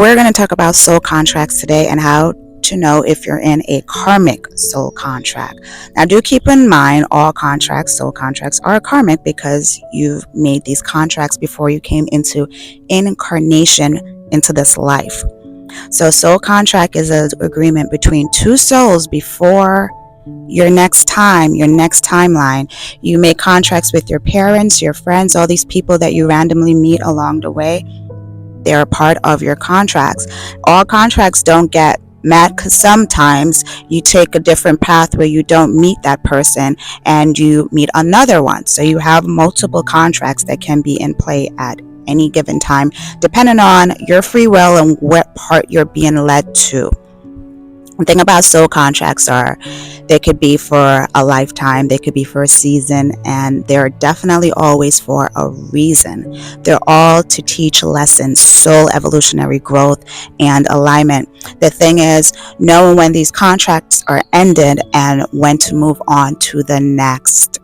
We're going to talk about soul contracts today and how to know if you're in a karmic soul contract. Now, do keep in mind all contracts, soul contracts, are karmic because you've made these contracts before you came into incarnation into this life. So, soul contract is an agreement between two souls before your next timeline. You make contracts with your parents, your friends, all these people that you randomly meet along the way. They're a part of your contracts. All contracts don't get met because sometimes you take a different path where you don't meet that person and you meet another one. So you have multiple contracts that can be in play at any given time, depending on your free will and what part you're being led to. The thing about soul contracts are they could be for a lifetime, they could be for a season, and they're definitely always for a reason. They're all to teach lessons, soul evolutionary growth, and alignment. The thing is, knowing when these contracts are ended and when to move on to the next.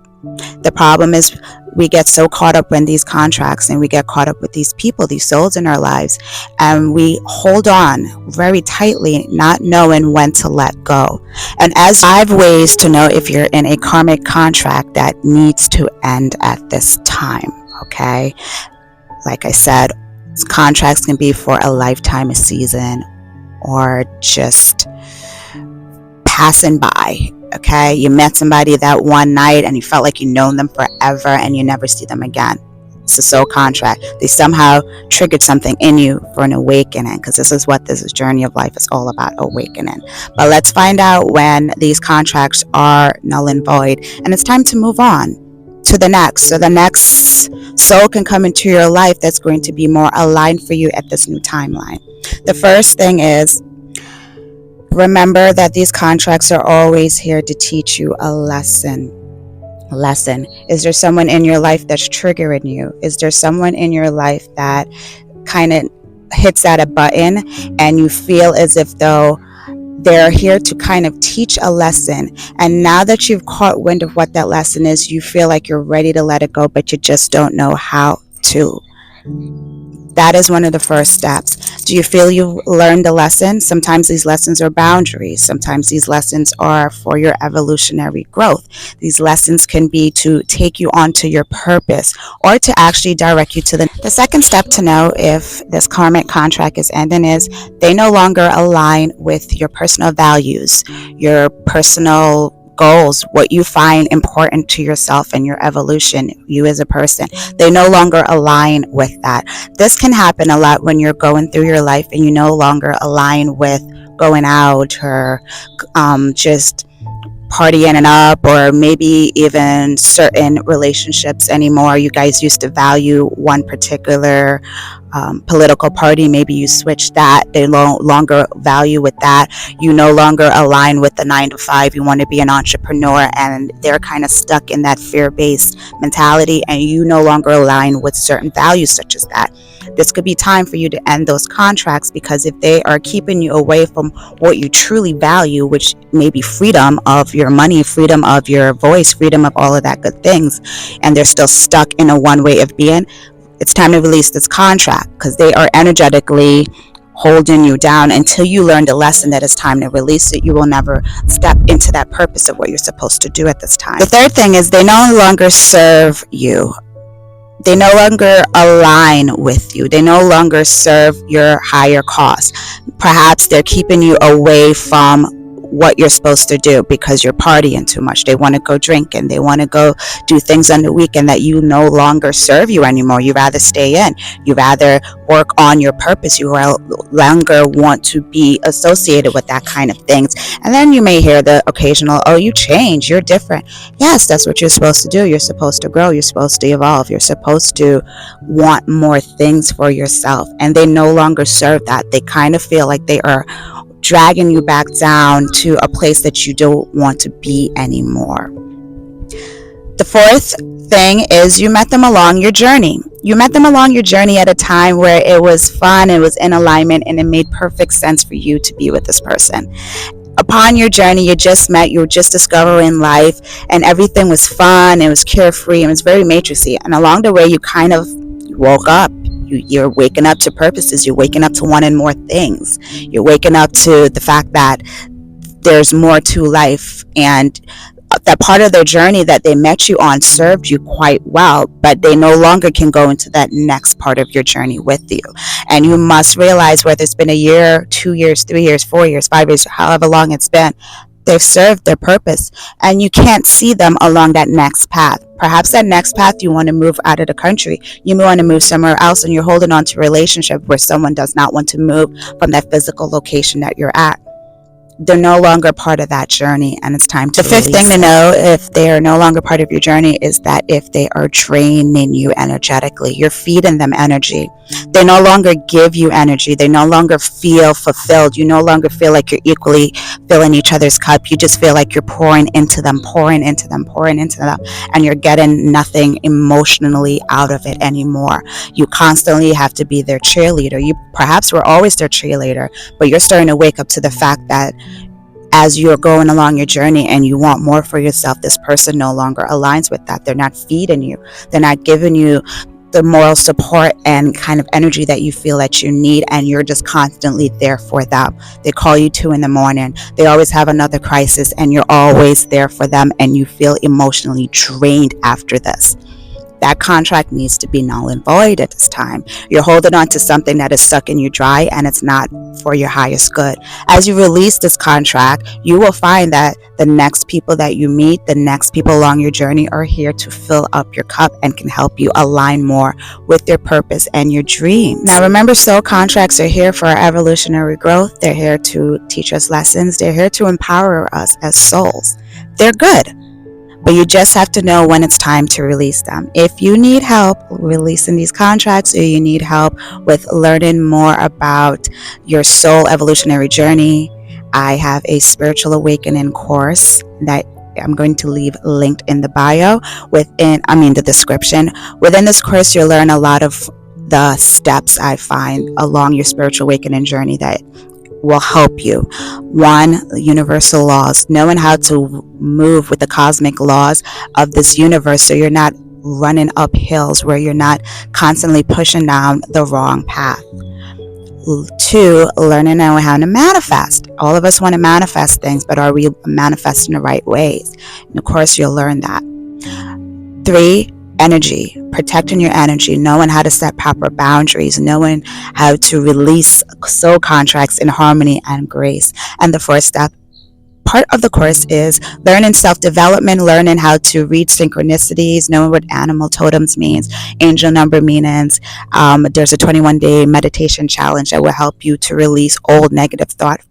The problem is we get so caught up in these contracts and we get caught up with these people, these souls in our lives, and we hold on very tightly, not knowing when to let go. And as 5 ways to know if you're in a karmic contract that needs to end at this time, okay? Like I said, contracts can be for a lifetime, a season, or just passing by. Okay, you met somebody that one night and you felt like you known them forever and you never see them again. It's a soul contract. They somehow triggered something in you for an awakening, because this is what this journey of life is all about, awakening. But let's find out when these contracts are null and void and it's time to move on to the next. So the next soul can come into your life that's going to be more aligned for you at this new timeline. The first thing is, remember that these contracts are always here to teach you a lesson. Is there someone in your life that's triggering you? Is there someone in your life that kind of hits at a button and you feel as if though they're here to kind of teach a lesson, and now that you've caught wind of what that lesson is, you feel like you're ready to let it go, but you just don't know how to? That is one of the first steps. Do you feel you've learned a lesson? Sometimes these lessons are boundaries. Sometimes these lessons are for your evolutionary growth. These lessons can be to take you onto your purpose or to actually direct you to the second step to know if this karmic contract is ending is they no longer align with your personal values, your personal goals, what you find important to yourself and your evolution, you as a person. They no longer align with that. This can happen a lot when you're going through your life and you no longer align with going out or just partying and up, or maybe even certain relationships anymore. You guys used to value one particular political party, maybe you switch that, they no longer value with that. You no longer align with the 9 to 5, you want to be an entrepreneur, and they're kind of stuck in that fear-based mentality, and you no longer align with certain values such as that. This could be time for you to end those contracts, because if they are keeping you away from what you truly value, which may be freedom of your money, freedom of your voice, freedom of all of that good things, and they're still stuck in a one way of being, it's time to release this contract, because they are energetically holding you down until you learn the lesson that it's time to release it. You will never step into that purpose of what you're supposed to do at this time. The third thing is they no longer serve you. They no longer align with you. They no longer serve your higher cause. Perhaps they're keeping you away from what you're supposed to do because you're partying too much. They want to go drinking. They want to go do things on the weekend that you no longer serve you anymore. You rather stay in. You rather work on your purpose. You no longer want to be associated with that kind of things. And then you may hear the occasional, oh, you changed, you're different. Yes, that's what you're supposed to do. You're supposed to grow. You're supposed to evolve. You're supposed to want more things for yourself. And they no longer serve that. They kind of feel like they are dragging you back down to a place that you don't want to be anymore. The fourth thing is you met them along your journey. You met them along your journey at a time where it was fun, it was in alignment, and it made perfect sense for you to be with this person. Upon your journey, you just met, you were just discovering life, and everything was fun, it was carefree, it was very matrixy. And along the way, you kind of woke up. You're waking up to purposes. You're waking up to wanting more things. You're waking up to the fact that there's more to life, and that part of their journey that they met you on served you quite well, but they no longer can go into that next part of your journey with you. And you must realize, whether it's been a year, 2 years, 3 years, 4 years, 5 years, however long it's been, they've served their purpose, and you can't see them along that next path. Perhaps that next path, you want to move out of the country, you want to move somewhere else, and you're holding on to a relationship where someone does not want to move from that physical location that you're at. They're no longer part of that journey, and it's time to The fifth thing to know, if they are no longer part of your journey, is that if they are draining you energetically, you're feeding them energy. They no longer give you energy. They no longer feel fulfilled. You no longer feel like you're equally filling each other's cup. You just feel like you're pouring into them, pouring into them, pouring into them, and you're getting nothing emotionally out of it anymore. You constantly have to be their cheerleader. You perhaps were always their cheerleader, but you're starting to wake up to the fact that as you're going along your journey and you want more for yourself, this person no longer aligns with that. They're not feeding you. They're not giving you the moral support and kind of energy that you feel that you need, and you're just constantly there for them. They call you 2 a.m. They always have another crisis, and you're always there for them, and you feel emotionally drained after this. That contract needs to be null and void at this time. You're holding on to something that is sucking you dry, and it's not for your highest good. As you release this contract, you will find that the next people that you meet, the next people along your journey, are here to fill up your cup and can help you align more with your purpose and your dreams. Now remember, soul contracts are here for our evolutionary growth. They're here to teach us lessons. They're here to empower us as souls. They're good. But you just have to know when it's time to release them. If you need help releasing these contracts, or you need help with learning more about your soul evolutionary journey, I have a spiritual awakening course that I'm going to leave linked in the bio, the description. Within this course, you'll learn a lot of the steps I find along your spiritual awakening journey that will help you. 1, universal laws, knowing how to move with the cosmic laws of this universe, so you're not running up hills where you're not constantly pushing down the wrong path. 2, learning how to manifest. All of us want to manifest things, but are we manifesting the right ways? And of course, you'll learn that. 3, energy, protecting your energy, knowing how to set proper boundaries, knowing how to release soul contracts in harmony and grace. And the 4th step part of the course is learning self-development, learning how to read synchronicities, knowing what animal totems means, angel number meanings. There's a 21-day meditation challenge that will help you to release old negative thought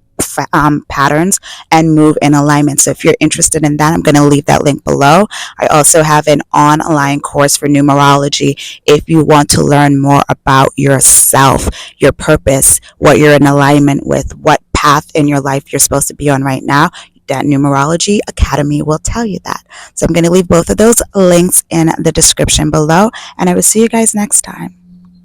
patterns and move in alignment. So if you're interested in that, I'm going to leave that link below. I also have an online course for numerology if you want to learn more about yourself, your purpose, what you're in alignment with, what path in your life you're supposed to be on right now. That Numerology Academy will tell you that. So I'm going to leave both of those links in the description below, and I will see you guys next time.